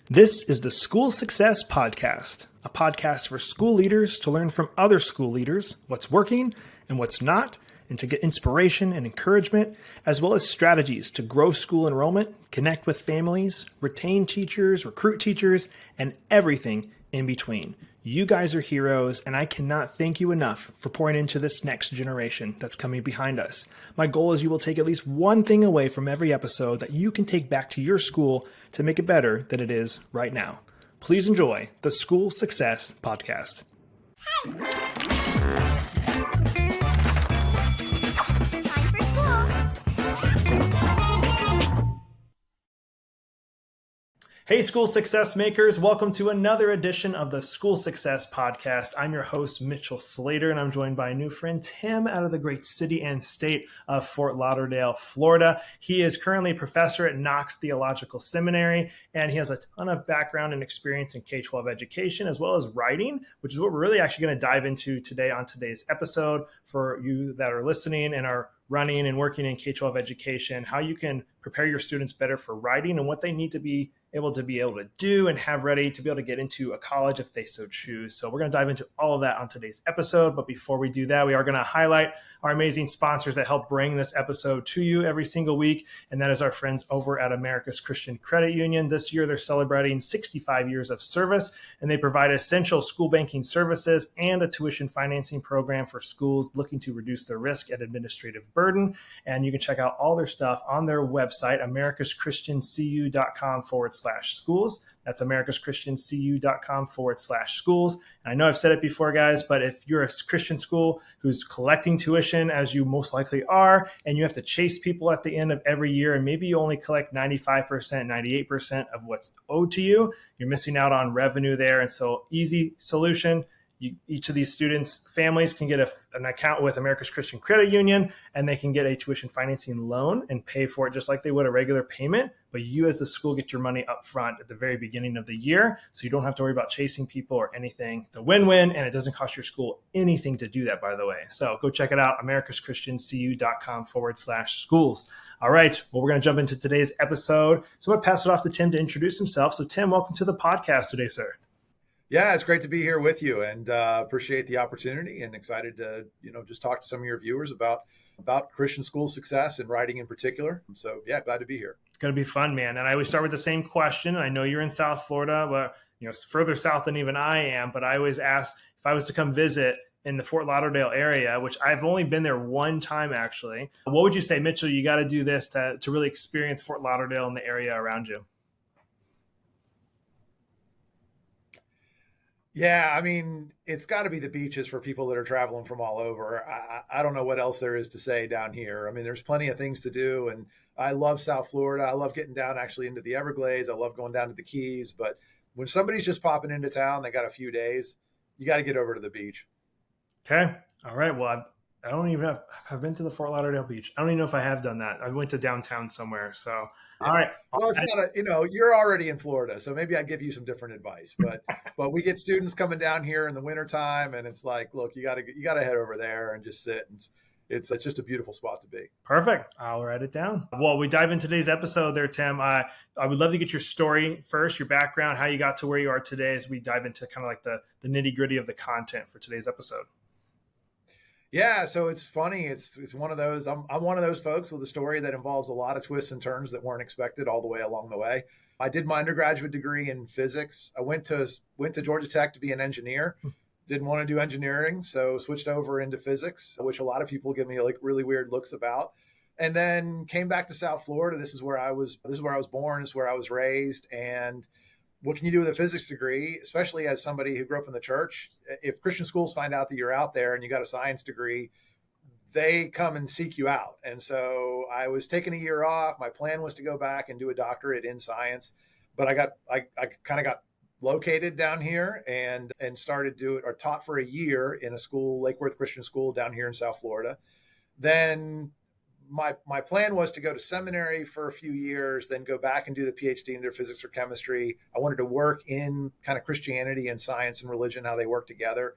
This is the School Success Podcast, a podcast for school leaders to learn from other school leaders what's working and what's not, and to get inspiration and encouragement, as well as strategies to grow school enrollment, connect with families, retain teachers, recruit teachers, and everything in between. You guys are heroes, and I cannot thank you enough for pouring into this next generation that's coming behind us. My goal is you will take at least one thing away from every episode that you can take back to your school to make it better than it is right now. Please enjoy the School Success Podcast. Hey, School Success Makers. Welcome to another edition of the School Success Podcast. I'm your host, Mitchell Slater, and I'm joined by a new friend, Tim, out of the great city and state of Fort Lauderdale, Florida. He is currently a professor at Knox Theological Seminary, and he has a ton of background and experience in K-12 education, as well as writing, which is what we're really actually going to dive into today on today's episode for you that are listening and are running and working in K-12 education, how you can prepare your students better for writing and what they need to be able to do and have ready to be able to get into a college if they so choose. So we're going to dive into all of that on today's episode. But before we do that, we are going to highlight our amazing sponsors that help bring this episode to you every single week. And that is our friends over at America's Christian Credit Union. This year, they're celebrating 65 years of service, and they provide essential school banking services and a tuition financing program for schools looking to reduce their risk and administrative burden. And you can check out all their stuff on their website, americaschristiancu.com/schools. That's americaschristiancu.com/schools. And I know I've said it before, guys, but if you're a Christian school who's collecting tuition, as you most likely are, and you have to chase people at the end of every year, and maybe you only collect 95%, 98% of what's owed to you, you're missing out on revenue there. And so easy solution. Each of these students' families can get an account with America's Christian Credit Union, and they can get a tuition financing loan and pay for it just like they would a regular payment. But you as the school get your money up front at the very beginning of the year, so you don't have to worry about chasing people or anything. It's a win-win, and it doesn't cost your school anything to do that, by the way. So go check it out, americaschristiancu.com/schools. All right, well, we're going to jump into today's episode. So I'm going to pass it off to Tim to introduce himself. So Tim, welcome to the podcast today, sir. Yeah, it's great to be here with you, and appreciate the opportunity, and excited to just talk to some of your viewers about Christian school success and writing in particular. So yeah, glad to be here. It's going to be fun, man. And I always start with the same question. I know you're in South Florida, but further south than even I am. But I always ask if I was to come visit in the Fort Lauderdale area, which I've only been there one time actually. What would you say, Mitchell? You got to do this to really experience Fort Lauderdale and the area around you. Yeah, I mean, it's got to be the beaches for people that are traveling from all over. I don't know what else there is to say down here. I mean, there's plenty of things to do, and I love South Florida. I love getting down actually into the Everglades. I love going down to the Keys. But when somebody's just popping into town, they got a few days, you got to get over to the beach. Okay. All right. Well, I don't even I've been to the Fort Lauderdale beach. I don't even know if I have done that. I went to downtown somewhere. So, all right. Well, it's not you're already in Florida, so maybe I'd give you some different advice, but we get students coming down here in the wintertime, and it's like, look, you got to head over there and just sit. And it's just a beautiful spot to be. Perfect. I'll write it down. Well, we dive into today's episode there, Tim. I would love to get your story first, your background, how you got to where you are today, as we dive into kind of like the nitty gritty of the content for today's episode. Yeah, so it's funny. It's one of those. I'm one of those folks with a story that involves a lot of twists and turns that weren't expected all the way along the way. I did my undergraduate degree in physics. I went to Georgia Tech to be an engineer. Didn't want to do engineering, so switched over into physics, which a lot of people give me like really weird looks about. And then came back to South Florida. This is where I was born. This is where I was raised. And what can you do with a physics degree, especially as somebody who grew up in the church? If Christian schools find out that you're out there and you got a science degree, they come and seek you out. And so I was taking a year off. My plan was to go back and do a doctorate in science, but I kind of got located down here and started taught for a year in a school, Lake Worth Christian School down here in South Florida. Then my plan was to go to seminary for a few years, then go back and do the PhD in either physics or chemistry. I wanted to work in kind of Christianity and science and religion, how they work together.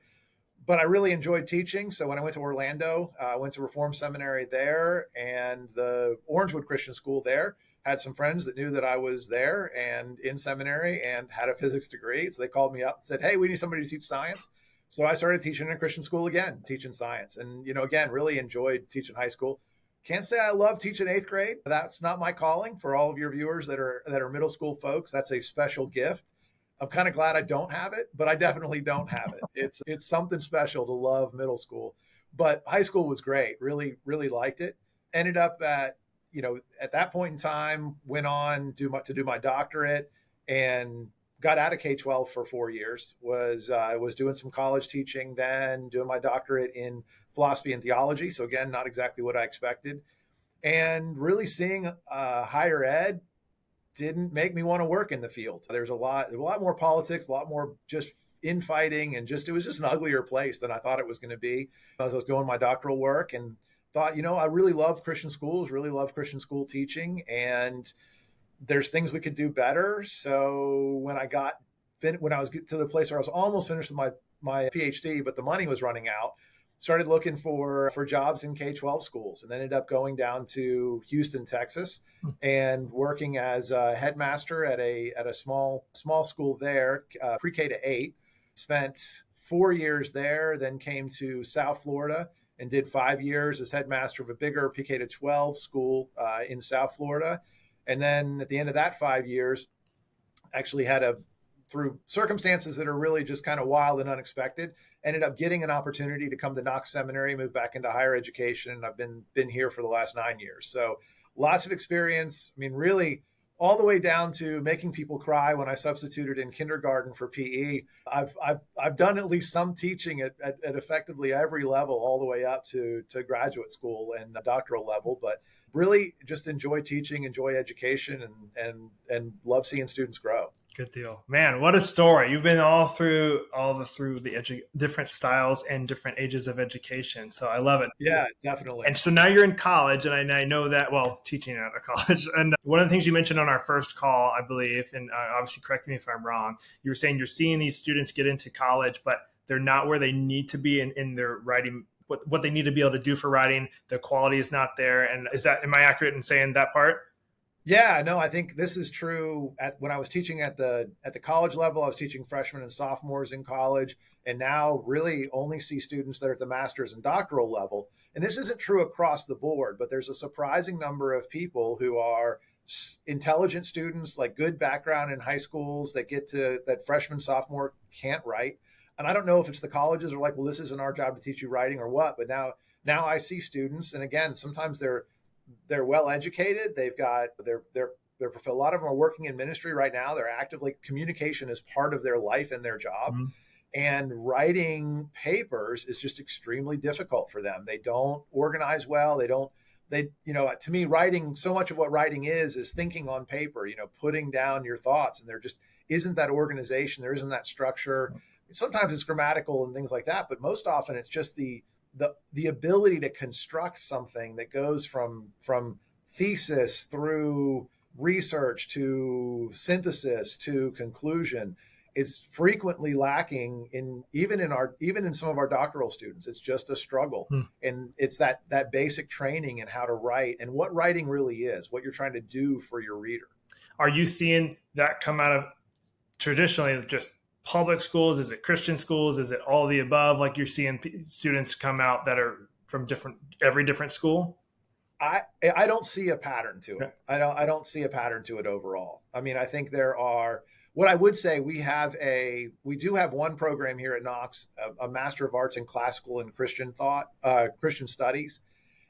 But I really enjoyed teaching. So when I went to Orlando, I went to Reformed Seminary there and the Orangewood Christian School there. had some friends that knew that I was there and in seminary and had a physics degree. So they called me up and said, hey, we need somebody to teach science. So I started teaching in a Christian school again, teaching science. And, again, really enjoyed teaching high school. Can't say I love teaching 8th grade. That's not my calling. For all of your viewers that are middle school folks, that's a special gift. I'm kind of glad I don't have it, but I definitely don't have it. It's something special to love middle school. But high school was great. Really, really liked it. Ended up at that point in time, went on to do my doctorate and got out of K-12 for 4 years. Was doing some college teaching, then doing my doctorate in philosophy and theology. So again, not exactly what I expected. And really seeing higher ed didn't make me want to work in the field. There's a lot more politics, a lot more just infighting, and it was just an uglier place than I thought it was going to be as I was doing my doctoral work, and thought, I really love Christian schools, really love Christian school teaching, and there's things we could do better. So when I was to the place where I was almost finished with my PhD, but the money was running out, started looking for jobs in K-12 schools, and ended up going down to Houston, Texas, and working as a headmaster at a small school there, pre-K to 8. Spent 4 years there, then came to South Florida and did 5 years as headmaster of a bigger pre-K to 12 school in South Florida. And then at the end of that 5 years, actually through circumstances that are really just kind of wild and unexpected, ended up getting an opportunity to come to Knox Seminary, move back into higher education. And I've been here for the last 9 years. So lots of experience. I mean, really all the way down to making people cry when I substituted in kindergarten for PE. I've done at least some teaching at effectively every level, all the way up to graduate school and a doctoral level, but really just enjoy teaching, enjoy education, and love seeing students grow. Good deal, man. What a story. You've been all through the different styles and different ages of education. So I love it. Yeah, definitely. And so now you're in college, and I know that, well, teaching out of college. And one of the things you mentioned on our first call, I believe, and obviously correct me if I'm wrong, you were saying you're seeing these students get into college, but they're not where they need to be in their writing, what they need to be able to do for writing. The quality is not there. And am I accurate in saying that part? Yeah, no, I think this is true. When I was teaching at the college level, I was teaching freshmen and sophomores in college, and now really only see students that are at the master's and doctoral level. And this isn't true across the board, but there's a surprising number of people who are intelligent students, like good background in high schools, that get to that freshman, sophomore can't write. And I don't know if it's the colleges are like, well, this isn't our job to teach you writing or what, but now I see students, and again, sometimes they're well educated. They've got a lot of them are working in ministry right now. They're actively, communication is part of their life and their job. Mm-hmm. And writing papers is just extremely difficult for them. They don't organize well. To me, writing, so much of what writing is thinking on paper, putting down your thoughts, and there just isn't that organization. There isn't that structure. Sometimes it's grammatical and things like that, but most often it's just the ability to construct something that goes from thesis through research to synthesis to conclusion is frequently lacking even in some of our doctoral students. It's just a struggle. And it's that basic training in how to write and what writing really is, what you're trying to do for your reader. Are you seeing that come out of traditionally just public schools? Is it Christian schools? Is it all of the above? Like you're seeing students come out that are from every different school? I don't see a pattern to it. I don't see a pattern to it overall. I mean, I think there are, what I would say, we do have one program here at Knox, a Master of Arts in Classical and Christian Thought, Christian Studies.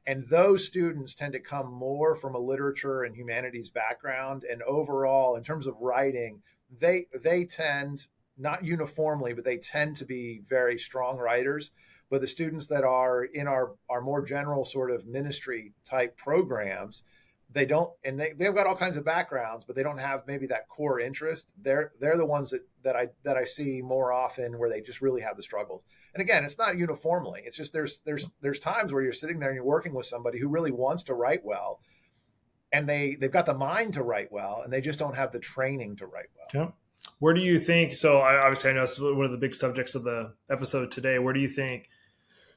And those students tend to come more from a literature and humanities background. And overall, in terms of writing, they tend, not uniformly, but they tend to be very strong writers. But the students that are in our more general sort of ministry type programs, they don't, and they've got all kinds of backgrounds, but they don't have maybe that core interest. They're the ones that I see more often where they just really have the struggles. And again, it's not uniformly. It's just there's times where you're sitting there and you're working with somebody who really wants to write well, and they've got the mind to write well, and they just don't have the training to write well. Okay. Where do you think, so obviously I know it's one of the big subjects of the episode today, where do you think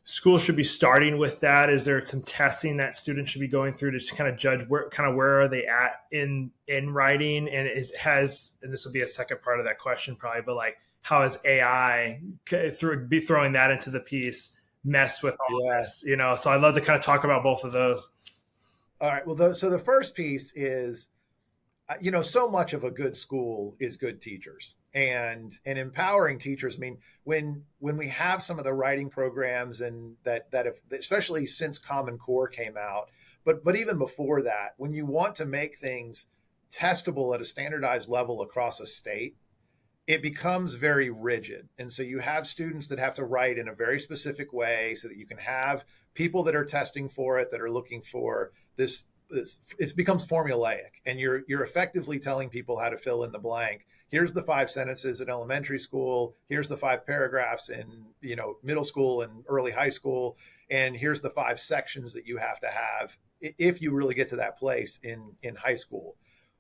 schools should be starting with that? Is there some testing that students should be going through to kind of judge where are they at in writing? And and this will be a second part of that question probably, but like, how is AI be throwing that into the piece mess with all this? So I'd love to kind of talk about both of those. All right. Well, so the first piece is, so much of a good school is good teachers and empowering teachers. I mean, when we have some of the writing programs and that have, especially since Common Core came out, but even before that, when you want to make things testable at a standardized level across a state, it becomes very rigid. And so you have students that have to write in a very specific way so that you can have people that are testing for it, that are looking for this, it becomes formulaic, and you're effectively telling people how to fill in the blank. Here's the 5 sentences in elementary school. Here's the 5 paragraphs in, middle school and early high school. And here's the 5 sections that you have to have if you really get to that place in high school.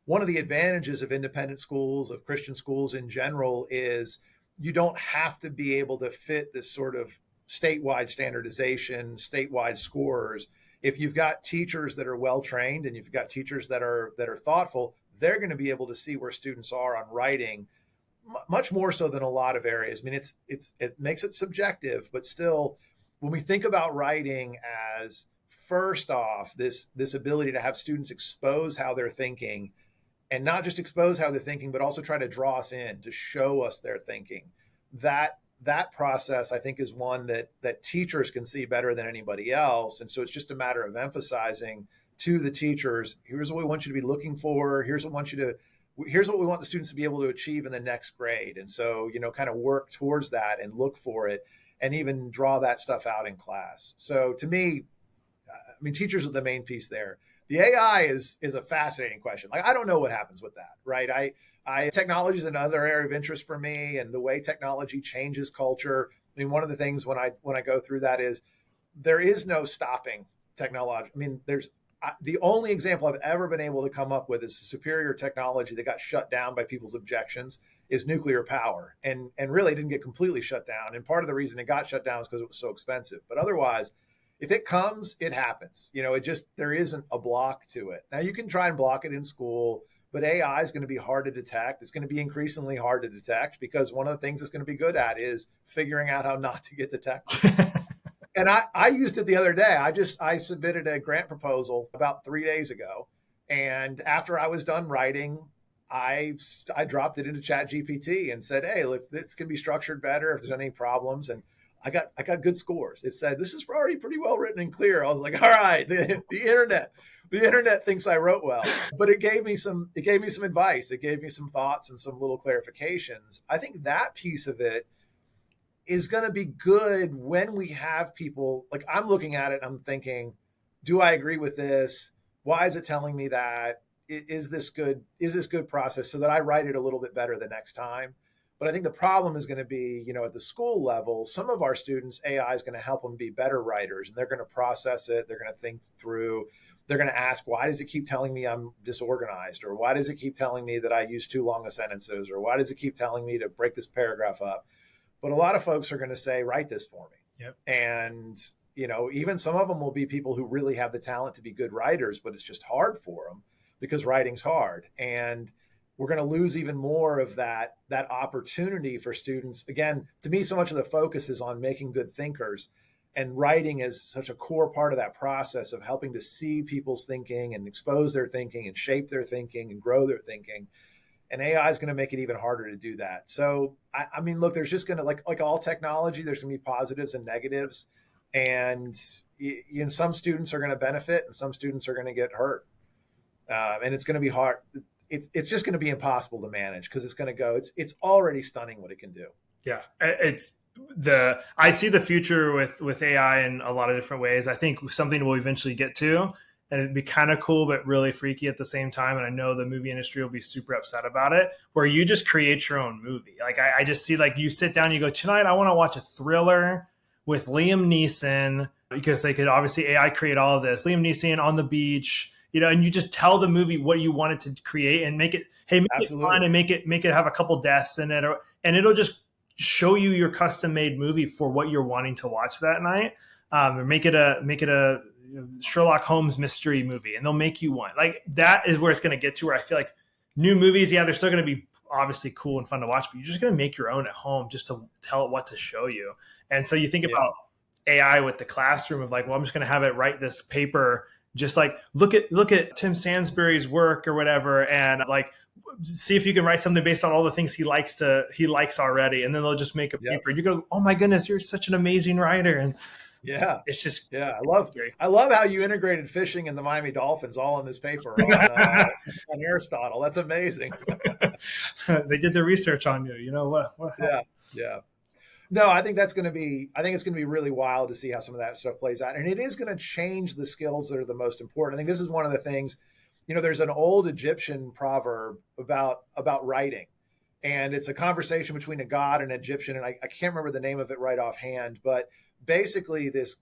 One of the advantages of independent schools, of Christian schools in general, is you don't have to be able to fit this sort of statewide standardization, statewide scores. If you've got teachers that are well trained and you've got teachers that are thoughtful, they're going to be able to see where students are on writing much more so than a lot of areas. I mean, it makes it subjective, but still, when we think about writing as, first off, this ability to have students expose how they're thinking, and not just expose how they're thinking, but also try to draw us in, to show us their thinking. That process, I think, is one that teachers can see better than anybody else. And so it's just a matter of emphasizing to the teachers, here's what we want you to be looking for. Here's what we want the students to be able to achieve in the next grade. And so, kind of work towards that and look for it and even draw that stuff out in class. So to me, I mean, teachers are the main piece there. The AI is a fascinating question. Like, I don't know what happens with that, right? Technology is another area of interest for me, and the way technology changes culture. I mean, one of the things when I go through that is there is no stopping technology. I mean, the only example I've ever been able to come up with is superior technology that got shut down by people's objections is nuclear power, and really didn't get completely shut down. And part of the reason it got shut down is because it was so expensive. But otherwise, if it comes, it happens. There isn't a block to it. Now, you can try and block it in school, but AI is going to be hard to detect. It's going to be increasingly hard to detect because one of the things it's going to be good at is figuring out how not to get detected. And I used it the other day. I submitted a grant proposal about 3 days ago. And after I was done writing, I dropped it into ChatGPT and said, hey, look, this can be structured better if there's any problems. And I got good scores. It said, this is already pretty well written and clear. I was like, all right, the internet thinks I wrote well, but it gave me some advice. It gave me some thoughts and some little clarifications. I think that piece of it is going to be good when we have people, like, I'm looking at it, I'm thinking, do I agree with this? Why is it telling me that? Is this good? Is this good process so that I write it a little bit better the next time? But I think the problem is going to be, at the school level, some of our students, AI is going to help them be better writers, and they're going to process it. They're going to think through. They're going to ask, why does it keep telling me I'm disorganized? Or why does it keep telling me that I use too long of sentences? Or why does it keep telling me to break this paragraph up? But a lot of folks are going to say, write this for me. Yep. And, even some of them will be people who really have the talent to be good writers, but it's just hard for them because writing's hard. And we're going to lose even more of that opportunity for students. Again, to me, so much of the focus is on making good thinkers, and writing is such a core part of that process of helping to see people's thinking and expose their thinking and shape their thinking and grow their thinking. And AI is going to make it even harder to do that. So, I mean, look, there's just going to, like all technology, there's going to be positives and negatives. And some students are going to benefit and some students are going to get hurt. And it's going to be hard. It's just going to be impossible to manage because it's already stunning what it can do. Yeah, I see the future with AI in a lot of different ways. I think something we'll eventually get to, and it'd be kind of cool, but really freaky at the same time. And I know the movie industry will be super upset about it, where you just create your own movie. Like I just see, like, you sit down, you go, tonight, I want to watch a thriller with Liam Neeson, because they could obviously AI create all of this. Liam Neeson on the beach, and you just tell the movie what you wanted to create and make it fun and make it have a couple deaths in it, and it'll just show you your custom made movie for what you're wanting to watch that night. or make it a Sherlock Holmes mystery movie, and they'll make you one. Like that is where it's going to get to, where I feel like new movies, yeah, they're still going to be obviously cool and fun to watch, but you're just going to make your own at home just to tell it what to show you. And so you think about AI with the classroom of like, well, I'm just going to have it write this paper, just like look at Tim Sansbury's work or whatever, and like see if you can write something based on all the things he likes already, and then they'll just make a paper. You go, oh my goodness, you're such an amazing writer. And it's just I love how you integrated fishing and the Miami Dolphins all in this paper on Aristotle. That's amazing. They did the research on you. You know what? Yeah. No, I think it's going to be really wild to see how some of that stuff plays out, and it is going to change the skills that are the most important. I think this is one of the things. There's an old Egyptian proverb about writing, and it's a conversation between a god and an Egyptian, and I can't remember the name of it right offhand, but basically this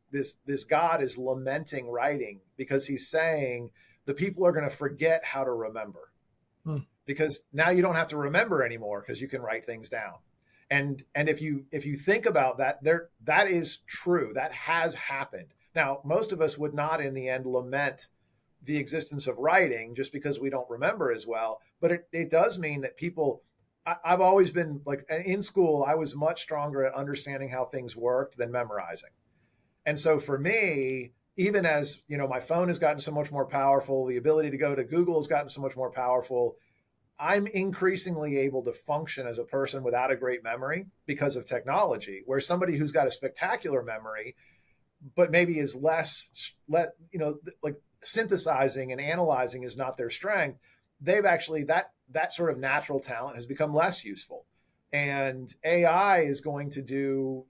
god is lamenting writing because he's saying the people are going to forget how to remember because now you don't have to remember anymore because you can write things down. And if you think about that, that is true. That has happened. Now, most of us would not in the end lament the existence of writing just because we don't remember as well. But it does mean that people, I've always been like in school, I was much stronger at understanding how things worked than memorizing. And so for me, even as, my phone has gotten so much more powerful, the ability to go to Google has gotten so much more powerful, I'm increasingly able to function as a person without a great memory because of technology, where somebody who's got a spectacular memory, but maybe is less, like synthesizing and analyzing is not their strength. They've actually, that sort of natural talent has become less useful. And AI is going to do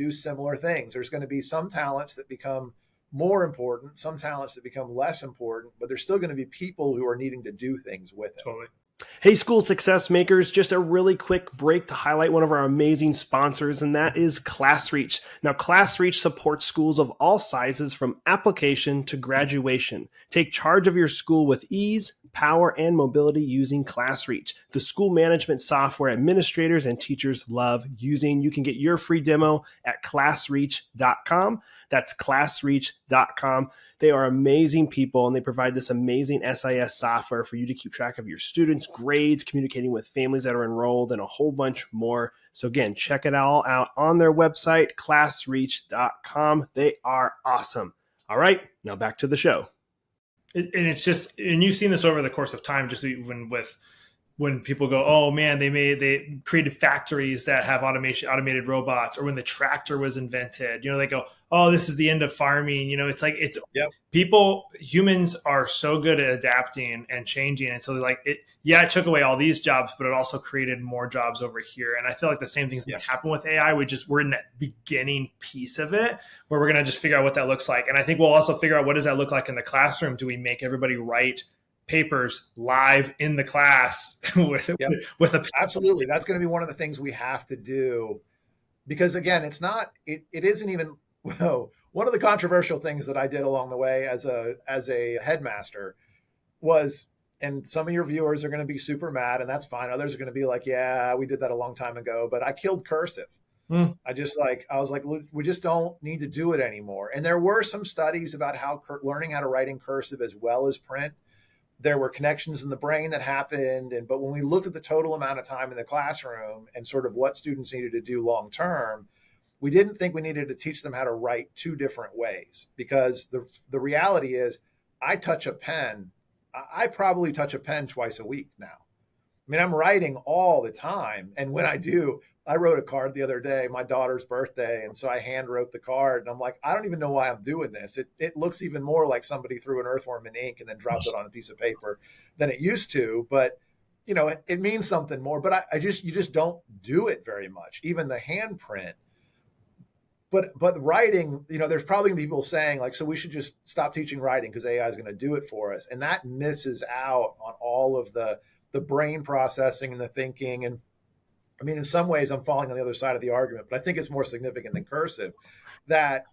similar things. There's going to be some talents that become more important, some talents that become less important, but there's still going to be people who are needing to do things with it. Totally. Hey, school success makers, just a really quick break to highlight one of our amazing sponsors, and that is ClassReach. Now, ClassReach supports schools of all sizes from application to graduation. Take charge of your school with ease, power, and mobility using ClassReach, the school management software administrators and teachers love using. You can get your free demo at classreach.com. That's classreach.com. They are amazing people, and they provide this amazing SIS software for you to keep track of your students' grades, communicating with families that are enrolled, and a whole bunch more. So again, check it all out on their website, classreach.com. They are awesome. All right, now back to the show. And it's just, and you've seen this over the course of time, just even when people go, oh man, they created factories that have automated robots, or when the tractor was invented, they go, oh, this is the end of farming. It's like, humans are so good at adapting and changing. And so it took away all these jobs, but it also created more jobs over here. And I feel like the same thing's going to happen with AI. We're in that beginning piece of it where we're going to just figure out what that looks like. And I think we'll also figure out, what does that look like in the classroom? Do we make everybody write papers live in the class with a absolutely? That's going to be one of the things we have to do, because again, it isn't even one of the controversial things that I did along the way as a headmaster was, and some of your viewers are going to be super mad, and that's fine. Others are going to be like, yeah, we did that a long time ago, but I killed cursive. I was like, we just don't need to do it anymore. And there were some studies about how learning how to write in cursive as well as print, there were connections in the brain that happened. But when we looked at the total amount of time in the classroom and sort of what students needed to do long term, we didn't think we needed to teach them how to write two different ways, because the reality is I probably touch a pen twice a week now. I mean, I'm writing all the time. And when I do, I wrote a card the other day, my daughter's birthday. And so I hand wrote the card, and I'm like, I don't even know why I'm doing this. It looks even more like somebody threw an earthworm in ink and then dropped it on a piece of paper than it used to. But, it means something more, but you just don't do it very much, even the handprint. But writing, there's probably people saying like, so we should just stop teaching writing because AI is going to do it for us. And that misses out on all of the brain processing and the thinking. And I mean, in some ways I'm falling on the other side of the argument, but I think it's more significant than cursive. That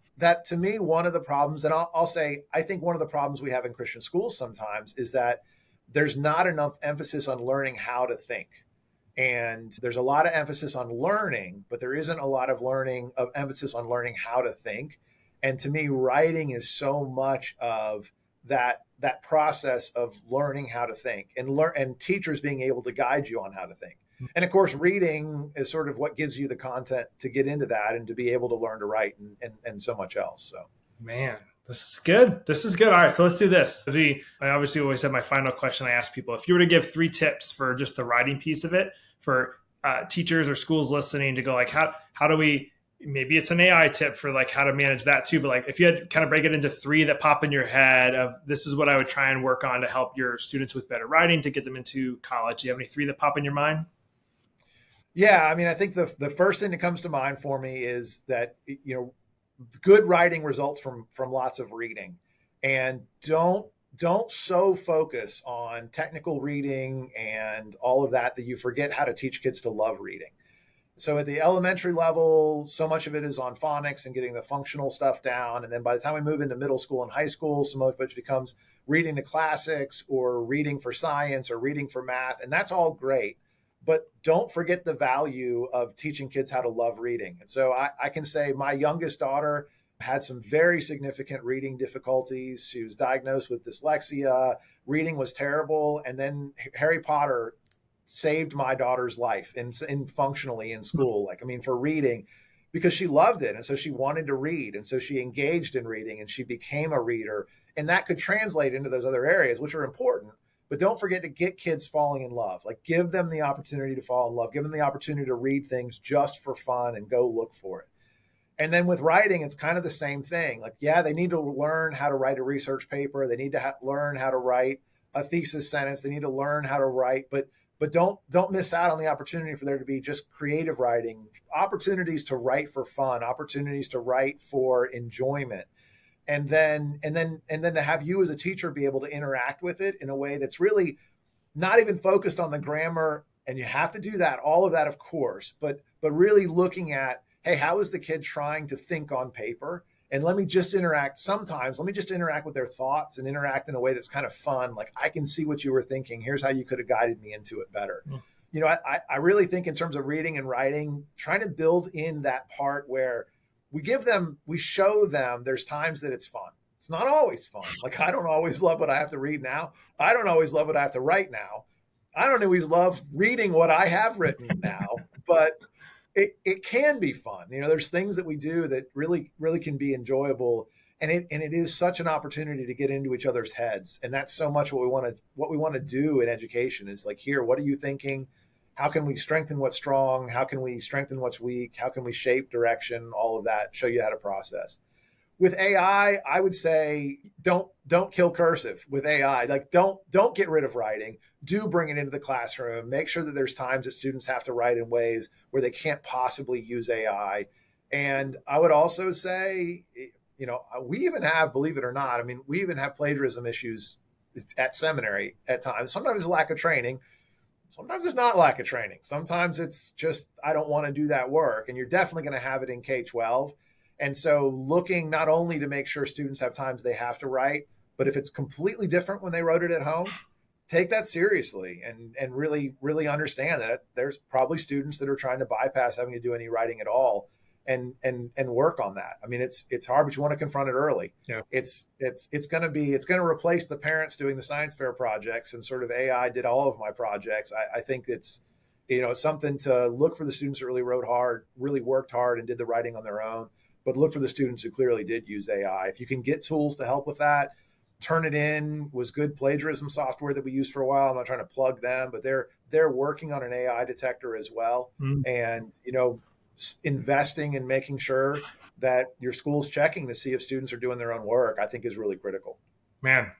to me, one of the problems, and I'll say, I think one of the problems we have in Christian schools sometimes is that there's not enough emphasis on learning how to think. And there's a lot of emphasis on learning, but there isn't a lot of emphasis on learning how to think. And to me, writing is so much of that process of learning how to think and teachers being able to guide you on how to think. And of course, reading is sort of what gives you the content to get into that and to be able to learn to write and so much else. So, man, this is good. This is good. All right, so let's do this. I obviously always have my final question I ask people. If you were to give 3 tips for just the writing piece of it for teachers or schools listening to go like, how do we, maybe it's an AI tip for like how to manage that too, but like if you had kind of break it into 3 that pop in your head of this is what I would try and work on to help your students with better writing to get them into college. Do you have any 3 that pop in your mind? Yeah, I mean, I think the first thing that comes to mind for me is that, good writing results from lots of reading, and don't so focus on technical reading and all of that you forget how to teach kids to love reading. So at the elementary level, so much of it is on phonics and getting the functional stuff down. And then by the time we move into middle school and high school, some of which becomes reading the classics or reading for science or reading for math. And that's all great. But don't forget the value of teaching kids how to love reading. And so I can say my youngest daughter had some very significant reading difficulties. She was diagnosed with dyslexia. Reading was terrible. And then Harry Potter saved my daughter's life in functionally in school. Like, I mean, for reading, because she loved it. And so she wanted to read. And so she engaged in reading and she became a reader. And that could translate into those other areas, which are important. But don't forget to get kids falling in love. Like, give them the opportunity to fall in love. Give them the opportunity to read things just for fun and go look for it. And then with writing, it's kind of the same thing. Like, yeah, they need to learn how to write a research paper. They need to learn how to write a thesis sentence. They need to learn how to write. But don't miss out on the opportunity for there to be just creative writing, opportunities to write for fun, opportunities to write for enjoyment. And then to have you as a teacher be able to interact with it in a way that's really not even focused on the grammar. And you have to do that, all of that, of course, but really looking at, hey, how is the kid trying to think on paper? And let me just interact with their thoughts and interact in a way that's kind of fun. Like, I can see what you were thinking. Here's how you could have guided me into it better. Mm. I really think in terms of reading and writing, trying to build in that part where we show them there's times that it's fun. It's not always fun. Like, I don't always love what I have to read now. I don't always love what I have to write now. I don't always love reading what I have written now, but it can be fun. There's things that we do that really, really can be enjoyable. And it is such an opportunity to get into each other's heads. And that's so much what we want to do in education is like, here, what are you thinking? How can we strengthen what's strong? How can we strengthen what's weak? How can we shape direction? All of that, show you how to process. With AI, I would say don't kill cursive with AI. Like, don't get rid of writing. Do bring it into the classroom. Make sure that there's times that students have to write in ways where they can't possibly use AI. And I would also say, we even have, believe it or not, we even have plagiarism issues at seminary at times. Sometimes it's lack of training. Sometimes it's not lack of training. Sometimes it's just, I don't want to do that work. And you're definitely going to have it in K-12. And so looking not only to make sure students have times they have to write, but if it's completely different when they wrote it at home, take that seriously and really, really understand that there's probably students that are trying to bypass having to do any writing at all and work on that. It's hard, but you want to confront it early. Yeah. It's going to replace the parents doing the science fair projects and sort of AI did all of my projects. I think it's something to look for the students that really worked hard and did the writing on their own, but look for the students who clearly did use AI. If you can get tools to help with that, Turnitin was good plagiarism software that we used for a while. I'm not trying to plug them, but they're working on an AI detector as well. And, investing in making sure that your school's checking to see if students are doing their own work, I think is really critical. Man,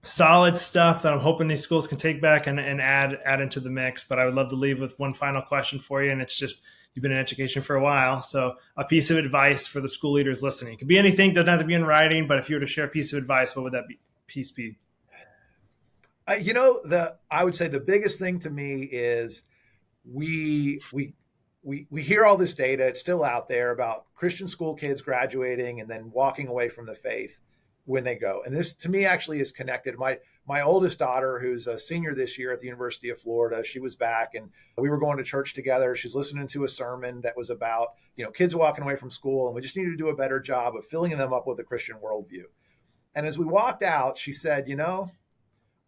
solid stuff that I'm hoping these schools can take back and add into the mix. But I would love to leave with one final question for you. And it's just, you've been in education for a while. So a piece of advice for the school leaders listening. It could be anything, doesn't have to be in writing, but if you were to share a piece of advice, what would that piece be? I would say the biggest thing to me is we hear all this data. It's still out there about Christian school kids graduating and then walking away from the faith when they go. And this to me actually is connected. my oldest daughter, who's a senior this year at the University of Florida, she was back and we were going to church together. She's listening to a sermon that was about, kids walking away from school, and we just needed to do a better job of filling them up with a Christian worldview. And as we walked out, she said,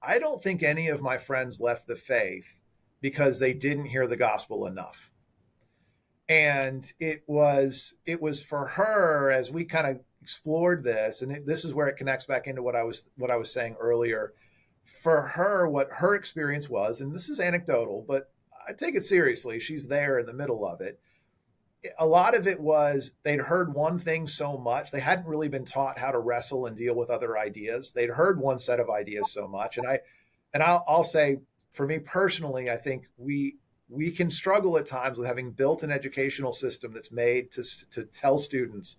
I don't think any of my friends left the faith because they didn't hear the gospel enough. And it was for her, as we kind of explored this, and this is where it connects back into what I was saying earlier. For her, what her experience was, and this is anecdotal, but I take it seriously. She's there in the middle of it. A lot of it was they'd heard one thing so much. They hadn't really been taught how to wrestle and deal with other ideas. They'd heard one set of ideas so much. And I'll say, for me personally, I think we can struggle at times with having built an educational system that's made to tell students,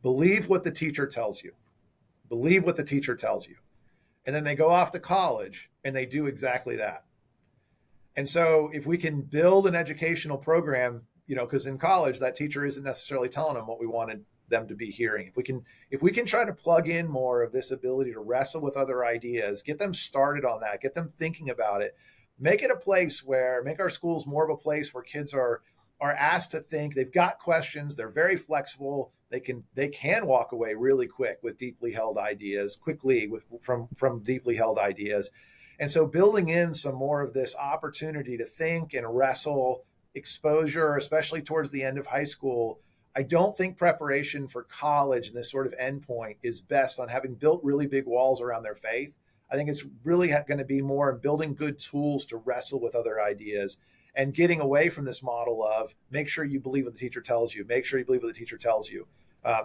believe what the teacher tells you. Believe what the teacher tells you. And then they go off to college and they do exactly that. And so if we can build an educational program, because in college, that teacher isn't necessarily telling them what we wanted them to be hearing. If we can try to plug in more of this ability to wrestle with other ideas, get them started on that, get them thinking about it, make our schools more of a place where kids are asked to think. They've got questions. They're very flexible. They can walk away really quick with deeply held ideas, from deeply held ideas. And so building in some more of this opportunity to think and wrestle, exposure, especially towards the end of high school. I don't think preparation for college and this sort of endpoint is best on having built really big walls around their faith. I think it's really going to be more in building good tools to wrestle with other ideas and getting away from this model of make sure you believe what the teacher tells you, make sure you believe what the teacher tells you.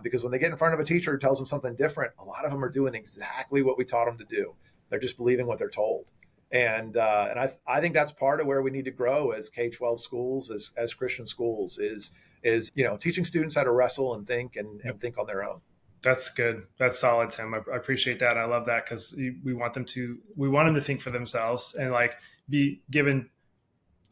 Because when they get in front of a teacher who tells them something different, a lot of them are doing exactly what we taught them to do. They're just believing what they're told. And I think that's part of where we need to grow as K-12 schools, as Christian schools, is teaching students how to wrestle and think and think on their own. That's good. That's solid, Tim. I appreciate that. I love that because we want them to think for themselves and be given,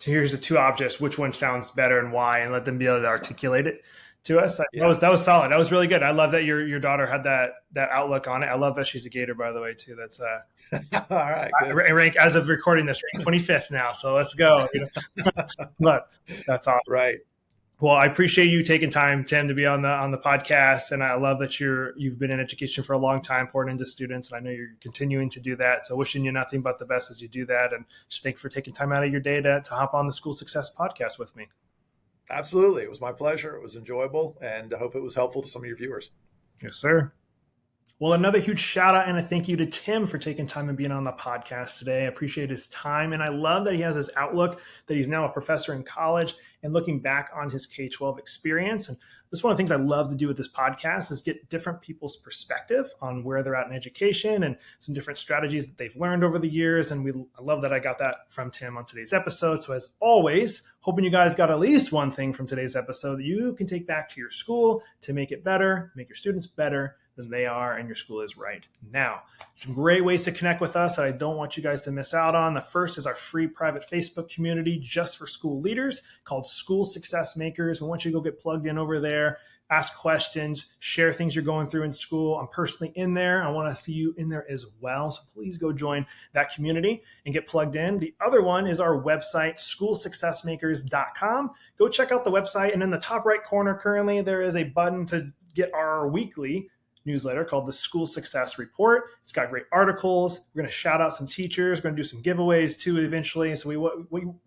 here's the two objects, which one sounds better and why, and let them be able to articulate it to us. Yeah. That was solid. That was really good. I love that your daughter had that outlook on it. I love that she's a Gator, by the way, too. That's all right. Good. Rank as of recording this, rank 25th now. So let's go. But that's awesome. Right. Well, I appreciate you taking time, Tim, to be on the podcast, and I love that you've been in education for a long time, pouring into students, and I know you're continuing to do that. So, wishing you nothing but the best as you do that, and just thank you for taking time out of your day to hop on the School Success Podcast with me. Absolutely, it was my pleasure. It was enjoyable, and I hope it was helpful to some of your viewers. Yes, sir. Well, another huge shout out and a thank you to Tim for taking time and being on the podcast today. I appreciate his time. And I love that he has this outlook that he's now a professor in college and looking back on his K-12 experience. And this is one of the things I love to do with this podcast is get different people's perspective on where they're at in education and some different strategies that they've learned over the years. And I love that I got that from Tim on today's episode. So as always, hoping you guys got at least one thing from today's episode that you can take back to your school to make it better, make your students better than they are, and your school is right now. Some great ways to connect with us that I don't want you guys to miss out on. The first is our free private Facebook community just for school leaders called School Success Makers. We want you to go get plugged in over there, ask questions, share things you're going through in school. I'm personally in there. I want to see you in there as well. So please go join that community and get plugged in. The other one is our website, schoolsuccessmakers.com. Go check out the website. And in the top right corner currently, there is a button to get our weekly newsletter called the School Success Report. It's got great articles. We're going to shout out some teachers. We're going to do some giveaways too eventually. So we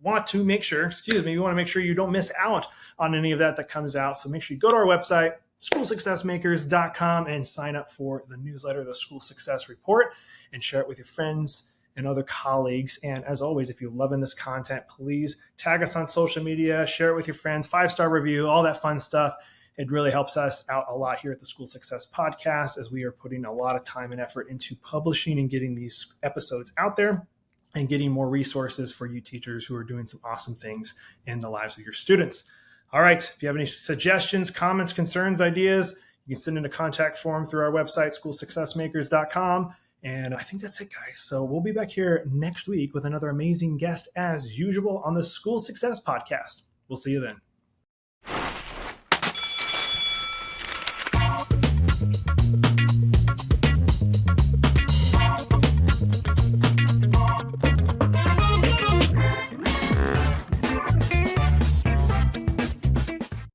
want to make sure, you don't miss out on any of that comes out. So make sure you go to our website, schoolsuccessmakers.com, and sign up for the newsletter, the School Success Report, and share it with your friends and other colleagues. And as always, if you're loving this content, please tag us on social media, share it with your friends, 5-star review, all that fun stuff. It really helps us out a lot here at the School Success Podcast as we are putting a lot of time and effort into publishing and getting these episodes out there and getting more resources for you teachers who are doing some awesome things in the lives of your students. All right. If you have any suggestions, comments, concerns, ideas, you can send in a contact form through our website, schoolsuccessmakers.com. And I think that's it, guys. So we'll be back here next week with another amazing guest as usual on the School Success Podcast. We'll see you then.